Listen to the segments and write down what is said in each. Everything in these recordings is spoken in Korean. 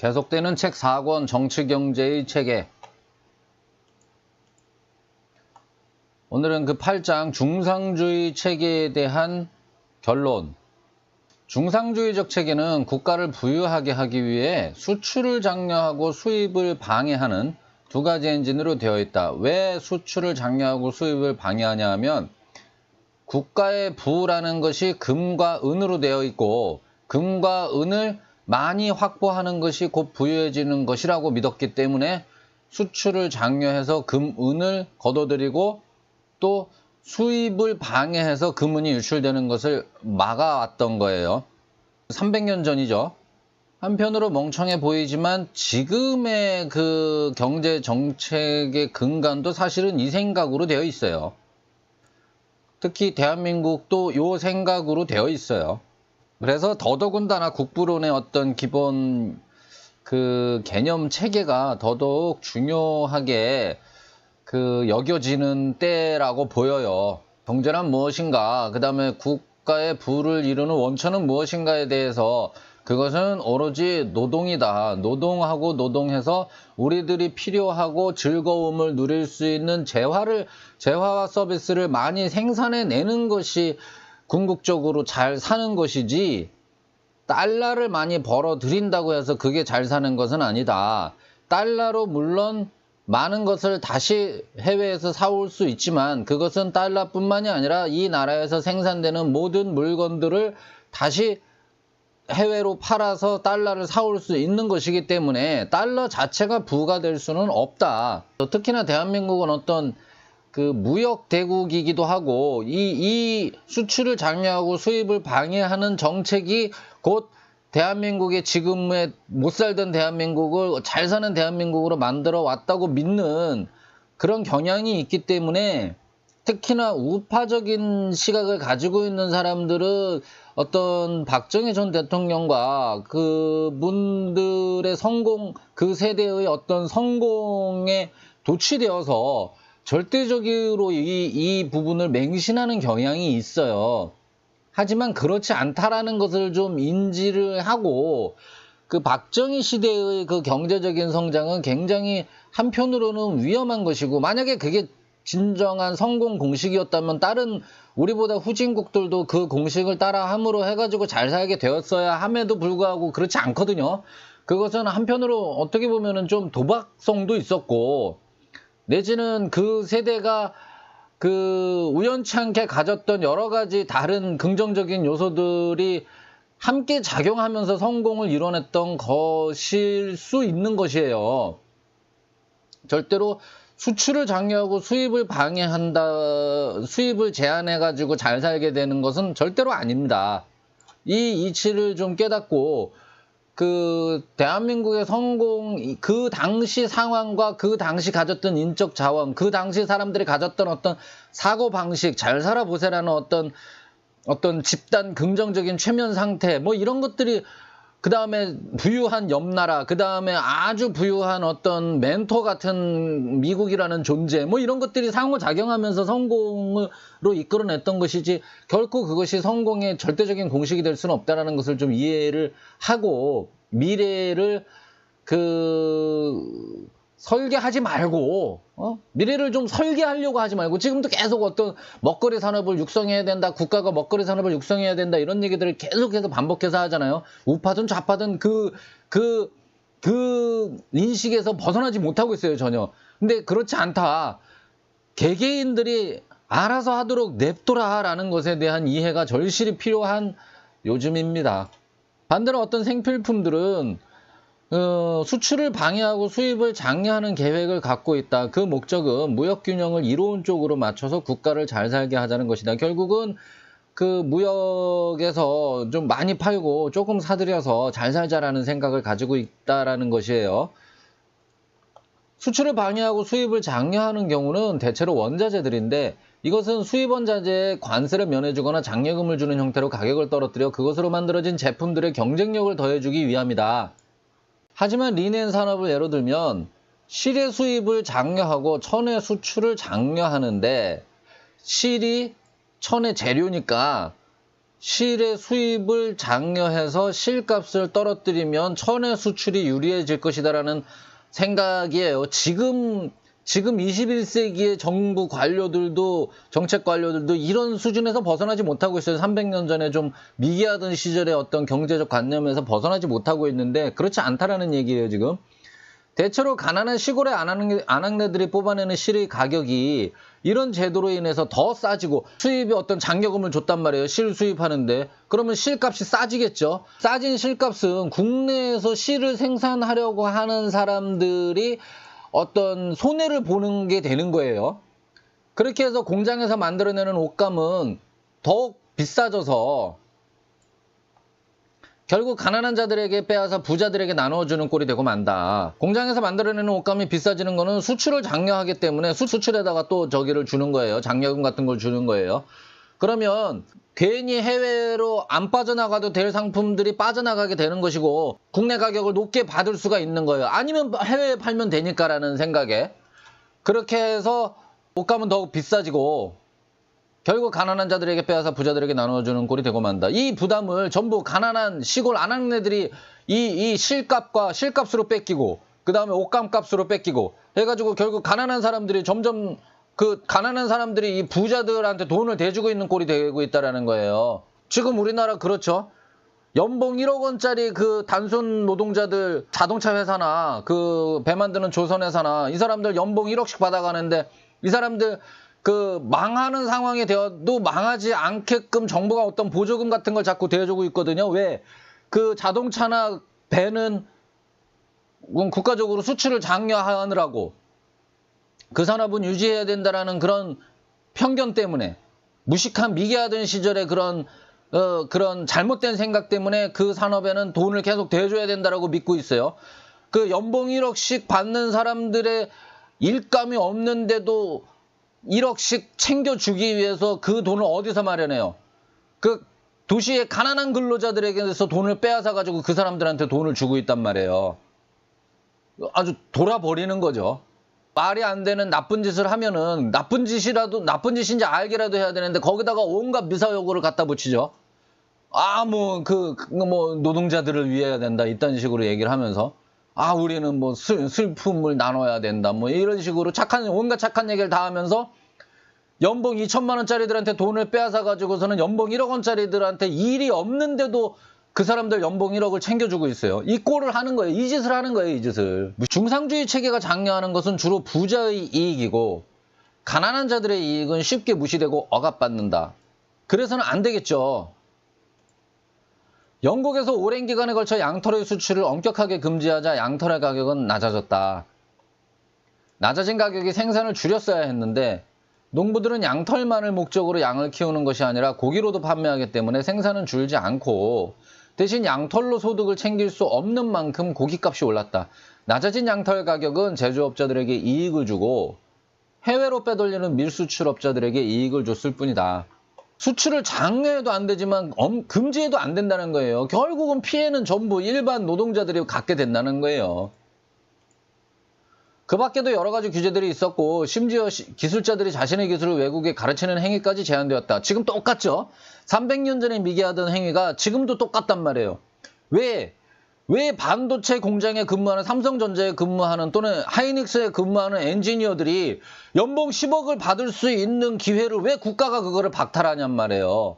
계속되는 책 4권 정치경제의 체계. 오늘은 그 8장 중상주의 체계에 대한 결론. 중상주의적 체계는 국가를 부유하게 하기 위해 수출을 장려하고 수입을 방해하는 두 가지 엔진으로 되어 있다. 왜 수출을 장려하고 수입을 방해하냐 하면 국가의 부라는 것이 금과 은으로 되어 있고 금과 은을 많이 확보하는 것이 곧 부유해지는 것이라고 믿었기 때문에 수출을 장려해서 금, 은을 거둬들이고 또 수입을 방해해서 금은이 유출되는 것을 막아왔던 거예요. 300년 전이죠. 한편으로 멍청해 보이지만 지금의 그 경제 정책의 근간도 사실은 이 생각으로 되어 있어요. 특히 대한민국도 이 생각으로 되어 있어요. 그래서 더더군다나 국부론의 어떤 기본 그 개념 체계가 더더욱 중요하게 그 여겨지는 때라고 보여요. 경제란 무엇인가, 그 다음에 국가의 부를 이루는 원천은 무엇인가에 대해서 그것은 오로지 노동이다. 노동하고 노동해서 우리들이 필요하고 즐거움을 누릴 수 있는 재화와 서비스를 많이 생산해내는 것이 궁극적으로 잘 사는 것이지, 달러를 많이 벌어들인다고 해서 그게 잘 사는 것은 아니다. 달러로 물론 많은 것을 다시 해외에서 사올 수 있지만 그것은 달러뿐만이 아니라 이 나라에서 생산되는 모든 물건들을 다시 해외로 팔아서 달러를 사올 수 있는 것이기 때문에 달러 자체가 부가 될 수는 없다. 특히나 대한민국은 어떤 그 무역 대국이기도 하고 이 수출을 장려하고 수입을 방해하는 정책이 곧 대한민국의 지금의 못 살던 대한민국을 잘 사는 대한민국으로 만들어 왔다고 믿는 그런 경향이 있기 때문에 특히나 우파적인 시각을 가지고 있는 사람들은 어떤 박정희 전 대통령과 그분들의 성공, 그 세대의 어떤 성공에 도취되어서 절대적으로 이 부분을 맹신하는 경향이 있어요. 하지만 그렇지 않다라는 것을 좀 인지를 하고 그 박정희 시대의 그 경제적인 성장은 굉장히 한편으로는 위험한 것이고, 만약에 그게 진정한 성공 공식이었다면 다른 우리보다 후진국들도 그 공식을 따라 함으로 해가지고 잘 살게 되었어야 함에도 불구하고 그렇지 않거든요. 그것은 한편으로 어떻게 보면은 좀 도박성도 있었고, 내지는 그 세대가 그 우연치 않게 가졌던 여러 가지 다른 긍정적인 요소들이 함께 작용하면서 성공을 이뤄냈던 것일 수 있는 것이에요. 절대로 수출을 장려하고 수입을 방해한다, 수입을 제한해가지고 잘 살게 되는 것은 절대로 아닙니다. 이 이치를 좀 깨닫고 그 대한민국의 성공, 그 당시 상황과 그 당시 가졌던 인적 자원, 그 당시 사람들이 가졌던 어떤 사고방식, 잘 살아보세라는 어떤 집단 긍정적인 최면 상태, 뭐 이런 것들이, 그 다음에 부유한 옆나라, 그 다음에 아주 부유한 어떤 멘토 같은 미국이라는 존재, 뭐 이런 것들이 상호작용하면서 성공으로 이끌어냈던 것이지, 결코 그것이 성공의 절대적인 공식이 될 수는 없다는 것을 좀 이해를 하고, 미래를 설계하지 말고, 미래를 좀 설계하려고 하지 말고, 지금도 계속 어떤 먹거리 산업을 육성해야 된다, 국가가 먹거리 산업을 육성해야 된다, 이런 얘기들을 계속해서 반복해서 하잖아요. 우파든 좌파든 그 인식에서 벗어나지 못하고 있어요, 전혀. 근데 그렇지 않다. 개개인들이 알아서 하도록 냅둬라라는 것에 대한 이해가 절실히 필요한 요즘입니다. 반대로 어떤 생필품들은 수출을 방해하고 수입을 장려하는 계획을 갖고 있다. 그 목적은 무역균형을 이로운 쪽으로 맞춰서 국가를 잘 살게 하자는 것이다. 결국은 그 무역에서 좀 많이 팔고 조금 사들여서 잘 살자라는 생각을 가지고 있다라는 것이에요. 수출을 방해하고 수입을 장려하는 경우는 대체로 원자재들인데, 이것은 수입 원자재에 관세를 면해주거나 장려금을 주는 형태로 가격을 떨어뜨려 그것으로 만들어진 제품들의 경쟁력을 더해주기 위함이다. 하지만 리넨 산업을 예로 들면 실의 수입을 장려하고 천의 수출을 장려하는데, 실이 천의 재료니까 실의 수입을 장려해서 실값을 떨어뜨리면 천의 수출이 유리해질 것이다라는 생각이에요. 지금 21세기의 정부 관료들도, 정책 관료들도 이런 수준에서 벗어나지 못하고 있어요. 300년 전에 좀 미개하던 시절의 어떤 경제적 관념에서 벗어나지 못하고 있는데 그렇지 않다라는 얘기예요, 지금. 대체로 가난한 시골의 아낙네들이 뽑아내는 실의 가격이 이런 제도로 인해서 더 싸지고, 수입에 어떤 장려금을 줬단 말이에요. 실 수입하는데. 그러면 실값이 싸지겠죠. 싸진 실값은 국내에서 실을 생산하려고 하는 사람들이 어떤 손해를 보는 게 되는 거예요. 그렇게 해서 공장에서 만들어내는 옷감은 더욱 비싸져서 결국 가난한 자들에게 빼앗아 부자들에게 나눠주는 꼴이 되고 만다. 공장에서 만들어내는 옷감이 비싸지는 거는 수출을 장려하기 때문에 수출에다가 또 저기를 주는 거예요. 장려금 같은 걸 주는 거예요. 그러면 괜히 해외로 안 빠져나가도 될 상품들이 빠져나가게 되는 것이고, 국내 가격을 높게 받을 수가 있는 거예요. 아니면 해외에 팔면 되니까라는 생각에. 그렇게 해서 옷감은 더욱 비싸지고 결국 가난한 자들에게 빼앗아 부자들에게 나눠주는 꼴이 되고 만다. 이 부담을 전부 가난한 시골 아낙네들이 이 실값으로 뺏기고, 그 다음에 옷감값으로 뺏기고 해가지고 결국 가난한 사람들이 점점 가난한 사람들이 이 부자들한테 돈을 대주고 있는 꼴이 되고 있다라는 거예요. 지금 우리나라 그렇죠. 연봉 1억 원짜리 그 단순 노동자들, 자동차 회사나 그 배 만드는 조선 회사나 이 사람들 연봉 1억씩 받아가는데, 이 사람들 망하는 상황이 되어도 망하지 않게끔 정부가 어떤 보조금 같은 걸 자꾸 대주고 있거든요. 왜? 그 자동차나 배는 국가적으로 수출을 장려하느라고, 그 산업은 유지해야 된다라는 그런 편견 때문에, 무식한 미개하던 시절에 그런 잘못된 생각 때문에 그 산업에는 돈을 계속 대줘야 된다라고 믿고 있어요. 그 연봉 1억씩 받는 사람들의 일감이 없는데도 1억씩 챙겨주기 위해서 그 돈을 어디서 마련해요? 그 도시의 가난한 근로자들에게서 돈을 빼앗아가지고 그 사람들한테 돈을 주고 있단 말이에요. 아주 돌아버리는 거죠. 말이 안 되는 나쁜 짓을 하면은 나쁜 짓인지 알게라도 해야 되는데 거기다가 온갖 미사여구를 갖다 붙이죠. 노동자들을 위해야 된다. 이딴 식으로 얘기를 하면서. 우리는 뭐 슬픔을 나눠야 된다. 뭐 이런 식으로 온갖 착한 얘기를 다 하면서 연봉 2천만 원짜리들한테 돈을 빼앗아 가지고서는 연봉 1억 원짜리들한테 일이 없는데도 그 사람들 연봉 1억을 챙겨주고 있어요. 이 꼴을 하는 거예요. 이 짓을 하는 거예요. 이 짓을. 중상주의 체계가 장려하는 것은 주로 부자의 이익이고, 가난한 자들의 이익은 쉽게 무시되고 억압받는다. 그래서는 안 되겠죠. 영국에서 오랜 기간에 걸쳐 양털의 수출을 엄격하게 금지하자 양털의 가격은 낮아졌다. 낮아진 가격이 생산을 줄였어야 했는데, 농부들은 양털만을 목적으로 양을 키우는 것이 아니라 고기로도 판매하기 때문에 생산은 줄지 않고 대신 양털로 소득을 챙길 수 없는 만큼 고기값이 올랐다. 낮아진 양털 가격은 제조업자들에게 이익을 주고 해외로 빼돌리는 밀수출업자들에게 이익을 줬을 뿐이다. 수출을 장려해도 안 되지만 금지해도 안 된다는 거예요. 결국은 피해는 전부 일반 노동자들이 갖게 된다는 거예요. 그 밖에도 여러 가지 규제들이 있었고, 심지어 기술자들이 자신의 기술을 외국에 가르치는 행위까지 제한되었다. 지금 똑같죠? 300년 전에 미개하던 행위가 지금도 똑같단 말이에요. 왜 반도체 공장에 근무하는, 삼성전자에 근무하는 또는 하이닉스에 근무하는 엔지니어들이 연봉 10억을 받을 수 있는 기회를 왜 국가가 그거를 박탈하냔 말이에요.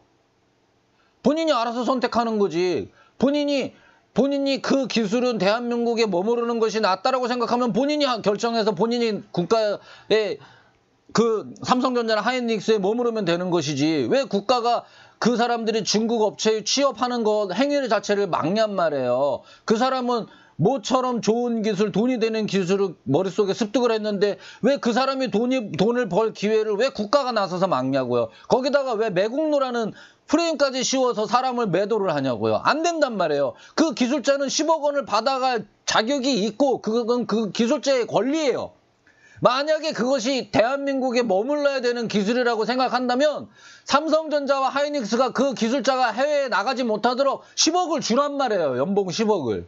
본인이 알아서 선택하는 거지. 본인이 그 기술은 대한민국에 머무르는 것이 낫다라고 생각하면 본인이 결정해서 본인이 국가에 그 삼성전자나 하이닉스에 머무르면 되는 것이지, 왜 국가가 그 사람들이 중국 업체에 취업하는 것 행위 자체를 막냔 말이에요. 그 사람은 모처럼 좋은 기술, 돈이 되는 기술을 머릿속에 습득을 했는데 왜 그 사람이 돈을 벌 기회를 왜 국가가 나서서 막냐고요. 거기다가 왜 매국노라는 프레임까지 씌워서 사람을 매도를 하냐고요. 안 된단 말이에요. 그 기술자는 10억 원을 받아갈 자격이 있고 그건 그 기술자의 권리예요. 만약에 그것이 대한민국에 머물러야 되는 기술이라고 생각한다면 삼성전자와 하이닉스가 그 기술자가 해외에 나가지 못하도록 10억을 주란 말이에요. 연봉 10억을.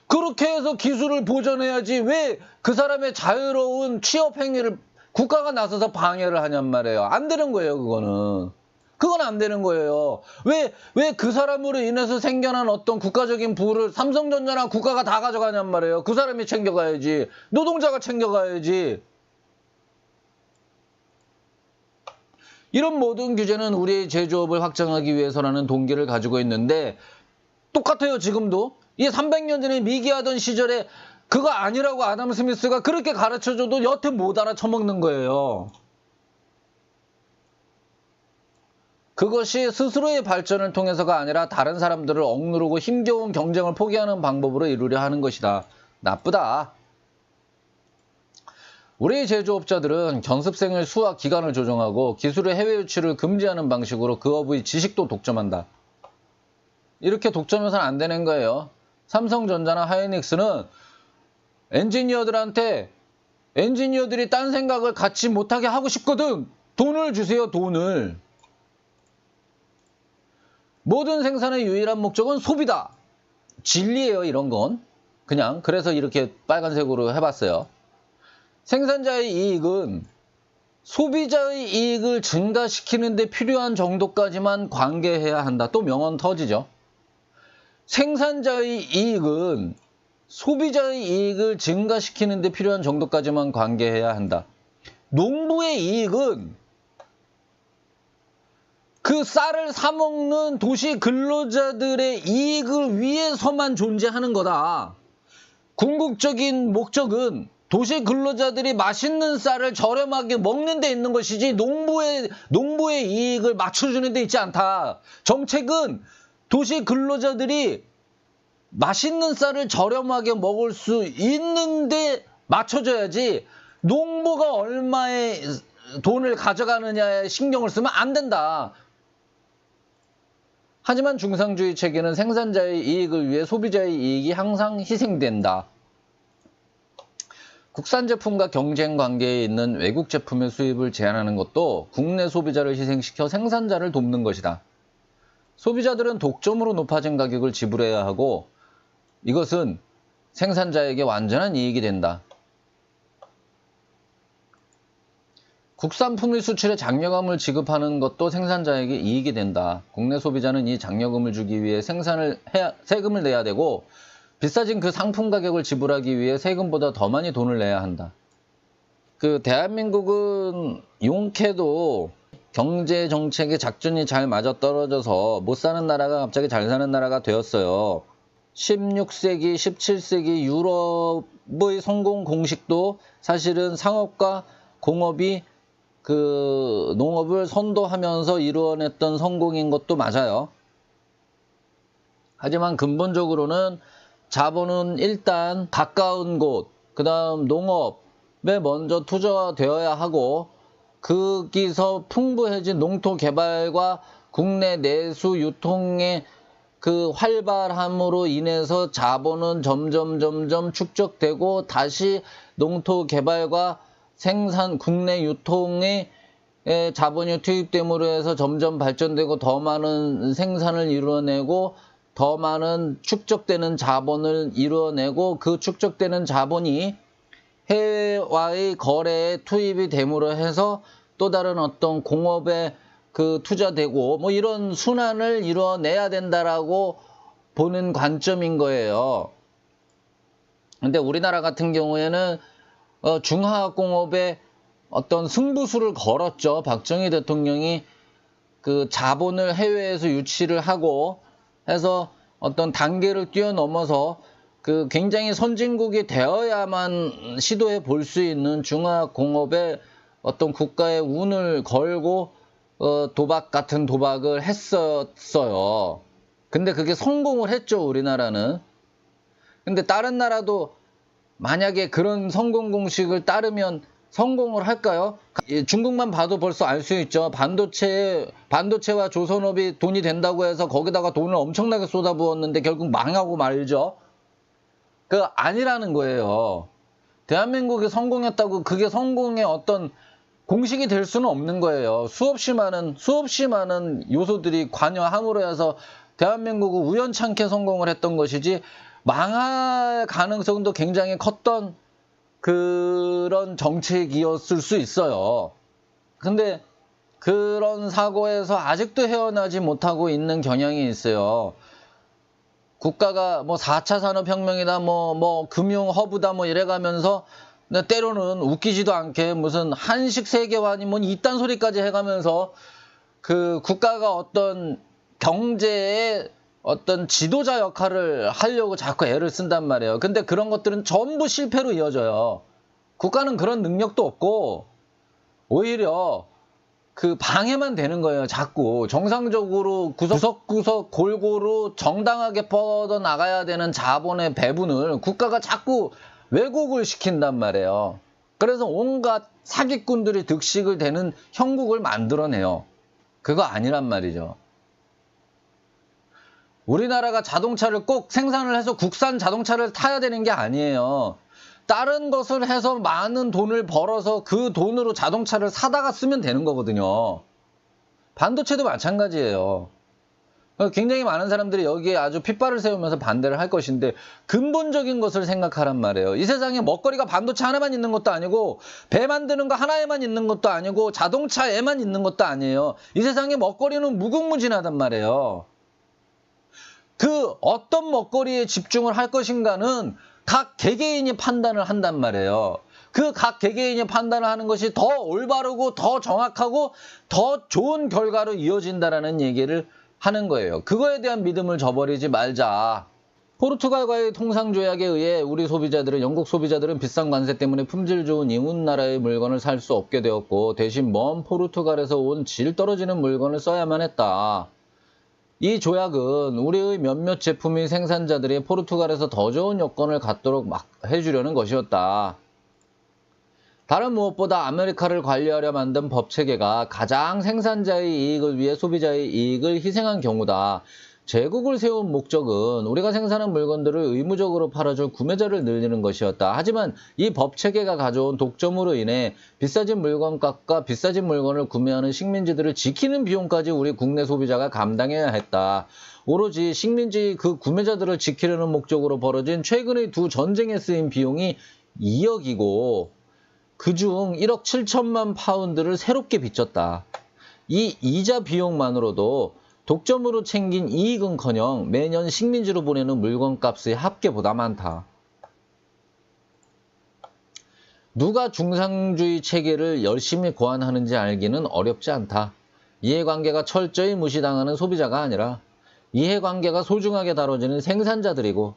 그렇게 해서 기술을 보존해야지 왜 그 사람의 자유로운 취업 행위를 국가가 나서서 방해를 하냔 말이에요. 안 되는 거예요, 그거는. 그건 안 되는 거예요. 왜 그 사람으로 인해서 생겨난 어떤 국가적인 부를 삼성전자나 국가가 다 가져가냔 말이에요. 그 사람이 챙겨가야지. 노동자가 챙겨가야지. 이런 모든 규제는 우리의 제조업을 확장하기 위해서라는 동기를 가지고 있는데 똑같아요, 지금도. 이게 300년 전에 미기하던 시절에 그거 아니라고 아담 스미스가 그렇게 가르쳐줘도 여태 못 알아쳐먹는 거예요. 그것이 스스로의 발전을 통해서가 아니라 다른 사람들을 억누르고 힘겨운 경쟁을 포기하는 방법으로 이루려 하는 것이다. 나쁘다. 우리 제조업자들은 견습생의 수와 기간을 조정하고 기술의 해외 유출을 금지하는 방식으로 그 업의 지식도 독점한다. 이렇게 독점해서는 안 되는 거예요. 삼성전자나 하이닉스는 엔지니어들이 딴 생각을 갖지 못하게 하고 싶거든. 돈을 주세요, 돈을. 모든 생산의 유일한 목적은 소비다. 진리예요, 이런 건. 그냥 그래서 이렇게 빨간색으로 해봤어요. 생산자의 이익은 소비자의 이익을 증가시키는 데 필요한 정도까지만 관계해야 한다. 또 명언 터지죠. 생산자의 이익은 소비자의 이익을 증가시키는 데 필요한 정도까지만 관계해야 한다. 농부의 이익은 그 쌀을 사먹는 도시 근로자들의 이익을 위해서만 존재하는 거다. 궁극적인 목적은 도시 근로자들이 맛있는 쌀을 저렴하게 먹는 데 있는 것이지 농부의 이익을 맞춰주는 데 있지 않다. 정책은 도시 근로자들이 맛있는 쌀을 저렴하게 먹을 수 있는데 맞춰줘야지 농부가 얼마의 돈을 가져가느냐에 신경을 쓰면 안 된다. 하지만 중상주의 체계는 생산자의 이익을 위해 소비자의 이익이 항상 희생된다. 국산 제품과 경쟁 관계에 있는 외국 제품의 수입을 제한하는 것도 국내 소비자를 희생시켜 생산자를 돕는 것이다. 소비자들은 독점으로 높아진 가격을 지불해야 하고 이것은 생산자에게 완전한 이익이 된다. 국산품의 수출에 장려금을 지급하는 것도 생산자에게 이익이 된다. 국내 소비자는 이 장려금을 주기 위해 세금을 내야 되고 비싸진 그 상품 가격을 지불하기 위해 세금보다 더 많이 돈을 내야 한다. 대한민국은 용케도 경제 정책의 작전이 잘 맞아떨어져서 못 사는 나라가 갑자기 잘 사는 나라가 되었어요. 16세기, 17세기 유럽의 성공 공식도 사실은 상업과 공업이 농업을 선도하면서 이루어냈던 성공인 것도 맞아요. 하지만 근본적으로는 자본은 일단 가까운 곳, 그 다음 농업에 먼저 투자되어야 하고 거기서 풍부해진 농토 개발과 국내 내수 유통의 그 활발함으로 인해서 자본은 점점 축적되고 다시 농토 개발과 생산, 국내 유통의 자본이 투입됨으로 해서 점점 발전되고 더 많은 생산을 이루어내고 더 많은 축적되는 자본을 이루어내고 그 축적되는 자본이 해외와의 거래에 투입이 됨으로 해서 또 다른 어떤 공업에 투자되고 뭐 이런 순환을 이루어내야 된다라고 보는 관점인 거예요. 근데 우리나라 같은 경우에는 중화학공업에 어떤 승부수를 걸었죠. 박정희 대통령이 그 자본을 해외에서 유치를 하고 해서 어떤 단계를 뛰어넘어서 굉장히 선진국이 되어야만 시도해 볼 수 있는 중화학공업에 어떤 국가의 운을 걸고 도박 같은 도박을 했었어요. 근데 그게 성공을 했죠, 우리나라는. 근데 다른 나라도 만약에 그런 성공 공식을 따르면 성공을 할까요? 중국만 봐도 벌써 알 수 있죠. 반도체와 조선업이 돈이 된다고 해서 거기다가 돈을 엄청나게 쏟아부었는데 결국 망하고 말죠. 아니라는 거예요. 대한민국이 성공했다고 그게 성공의 어떤 공식이 될 수는 없는 거예요. 수없이 많은 요소들이 관여함으로 해서 대한민국은 우연찮게 성공을 했던 것이지 망할 가능성도 굉장히 컸던 그런 정책이었을 수 있어요. 근데 그런 사고에서 아직도 헤어나지 못하고 있는 경향이 있어요. 국가가 뭐 4차 산업혁명이다, 뭐 금융 허브다, 뭐 이래가면서 때로는 웃기지도 않게 무슨 한식 세계관이 뭐 이딴 소리까지 해가면서 그 국가가 어떤 경제의 어떤 지도자 역할을 하려고 자꾸 애를 쓴단 말이에요. 근데 그런 것들은 전부 실패로 이어져요. 국가는 그런 능력도 없고 오히려 그 방해만 되는 거예요. 자꾸 정상적으로 구석구석 골고루 정당하게 뻗어나가야 되는 자본의 배분을 국가가 자꾸 왜곡을 시킨단 말이에요. 그래서 온갖 사기꾼들이 득식을 되는 형국을 만들어내요. 그거 아니란 말이죠. 우리나라가 자동차를 꼭 생산을 해서 국산 자동차를 타야 되는 게 아니에요. 다른 것을 해서 많은 돈을 벌어서 그 돈으로 자동차를 사다가 쓰면 되는 거거든요. 반도체도 마찬가지예요. 굉장히 많은 사람들이 여기에 아주 핏발을 세우면서 반대를 할 것인데 근본적인 것을 생각하란 말이에요. 이 세상에 먹거리가 반도체 하나만 있는 것도 아니고 배 만드는 거 하나에만 있는 것도 아니고 자동차에만 있는 것도 아니에요. 이 세상에 먹거리는 무궁무진하단 말이에요. 그 어떤 먹거리에 집중을 할 것인가는 각 개개인이 판단을 한단 말이에요. 그 각 개개인이 판단을 하는 것이 더 올바르고 더 정확하고 더 좋은 결과로 이어진다라는 얘기를 하는 거예요. 그거에 대한 믿음을 저버리지 말자. 포르투갈과의 통상조약에 의해 우리 소비자들은, 영국 소비자들은 비싼 관세 때문에 품질 좋은 이웃 나라의 물건을 살 수 없게 되었고 대신 먼 포르투갈에서 온 질 떨어지는 물건을 써야만 했다. 이 조약은 우리의 몇몇 제품의 생산자들이 포르투갈에서 더 좋은 여건을 갖도록 막 해주려는 것이었다. 다른 무엇보다 아메리카를 관리하려 만든 법체계가 가장 생산자의 이익을 위해 소비자의 이익을 희생한 경우다. 제국을 세운 목적은 우리가 생산한 물건들을 의무적으로 팔아줄 구매자를 늘리는 것이었다. 하지만 이 법체계가 가져온 독점으로 인해 비싸진 물건값과 비싸진 물건을 구매하는 식민지들을 지키는 비용까지 우리 국내 소비자가 감당해야 했다. 오로지 식민지 그 구매자들을 지키려는 목적으로 벌어진 최근의 두 전쟁에 쓰인 비용이 2억이고 그중 1억 7천만 파운드를 새롭게 빚졌다. 이 이자 비용만으로도 독점으로 챙긴 이익은커녕 매년 식민지로 보내는 물건값의 합계보다 많다. 누가 중상주의 체계를 열심히 고안하는지 알기는 어렵지 않다. 이해관계가 철저히 무시당하는 소비자가 아니라 이해관계가 소중하게 다뤄지는 생산자들이고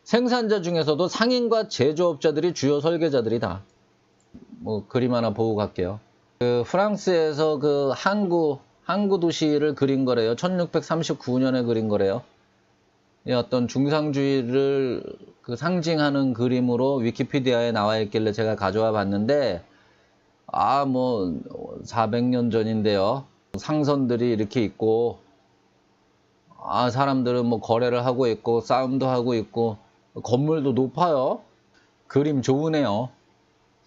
생산자 중에서도 상인과 제조업자들이 주요 설계자들이다. 그림 하나 보고 갈게요. 그 프랑스에서 그 항구 도시를 그린 거래요. 1639년에 그린 거래요. 이 어떤 중상주의를 그 상징하는 그림으로 위키피디아에 나와 있길래 제가 가져와 봤는데 400년 전인데요. 상선들이 이렇게 있고 사람들은 거래를 하고 있고 싸움도 하고 있고 건물도 높아요. 그림 좋으네요.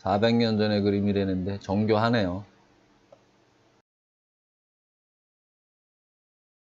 400년 전의 그림이라는데 정교하네요.